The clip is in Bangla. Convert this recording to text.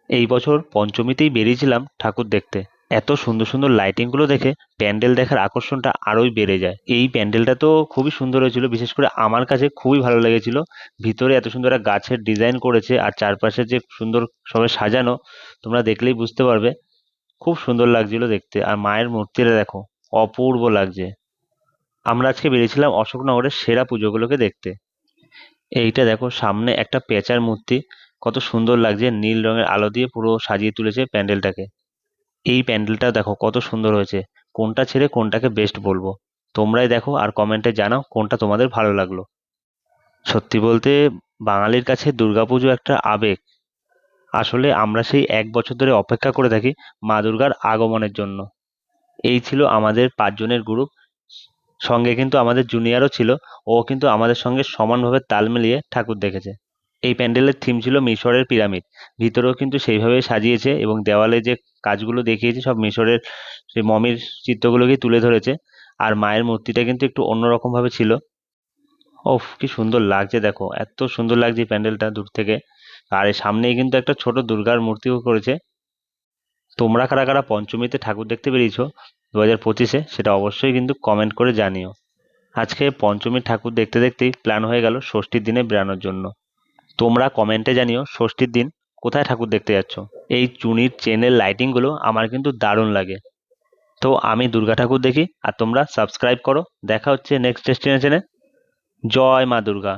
এই বছর পঞ্চমীতেই বেরিয়েছিলাম ঠাকুর দেখতে। এত সুন্দর সুন্দর লাইটিংগুলো দেখে প্যান্ডেল দেখার আকর্ষণটা আরোই বেড়ে যায়। এই প্যান্ডেলটা তো খুবই সুন্দর হয়েছিল, বিশেষ করে আমার কাছে খুবই ভালো লেগেছিল। ভিতরে এত সুন্দর একটা গাছের ডিজাইন করেছে, আর চারপাশে যে সুন্দর সবাই সাজানো, তোমরা দেখলেই বুঝতে পারবে। খুব সুন্দর লাগছিল দেখতে। আর মায়ের মূর্তিটা দেখো, অপূর্ব লাগছে। আমরা আজকে বেরিয়েছিলাম অশোকনগরের সেরা পুজোগুলোকে দেখতে। এইটা দেখো, সামনে একটা পেঁচার মূর্তি, কত সুন্দর লাগছে। নীল রঙের আলো দিয়ে পুরো সাজিয়ে তুলেছে প্যান্ডেলটাকে। এই প্যান্ডেলটা দেখো কত সুন্দর হয়েছে। কোনটা ছেড়ে কোনটাকে বেস্ট বলবো, তোমরাই দেখো আর কমেন্টে জানাও কোনটা তোমাদের ভালো লাগলো। সত্যি বলতে, বাঙালির কাছে দুর্গাপুজো একটা আবেগ। আসলে আমরা সেই 1 বছর ধরে অপেক্ষা করে থাকি মা দুর্গার আগমনের জন্য। এই ছিল আমাদের 5 জনের গ্রুপ। সঙ্গে কিন্তু আমাদের জুনিয়রও ছিল। ও কিন্তু আমাদের সঙ্গে সমানভাবে তাল মিলিয়ে ঠাকুর দেখেছে। এই প্যান্ডেলের থিম ছিল মিশরের পিরামিড। ভিতরেও কিন্তু সেইভাবেই সাজিয়েছে, এবং দেওয়ালে যে কাজগুলো দেখিয়েছে সব মিশরের সেই মমির চিত্রগুলোকেই তুলে ধরেছে। আর মায়ের মূর্তিটা কিন্তু একটু অন্যরকম ভাবে ছিল। ওফ, কি সুন্দর লাগছে দেখো, এত সুন্দর লাগছে এই প্যান্ডেলটা দূর থেকে। আর এর সামনেই কিন্তু একটা ছোট দুর্গার মূর্তিও করেছে। তোমরা কারা কারা পঞ্চমীতে ঠাকুর দেখতে বেরিয়েছো 2025-এ, সেটা অবশ্যই কিন্তু কমেন্ট করে জানিও। আজকে পঞ্চমীর ঠাকুর দেখতে দেখতেই প্ল্যান হয়ে গেল ষষ্ঠীর দিনে বেরানোর জন্য। তোমরা কমেন্টে জানিও ষষ্ঠীর দিন কোথায় ঠাকুর দেখতে যাচ্ছ। এই চুনির চেনের লাইটিংগুলো আমার কিন্তু দারুণ লাগে। তো আমি দুর্গা ঠাকুর দেখি, আর তোমরা সাবস্ক্রাইব করো। দেখা হচ্ছে নেক্সট ডেস্টিনেশনে। জয় মা দুর্গা।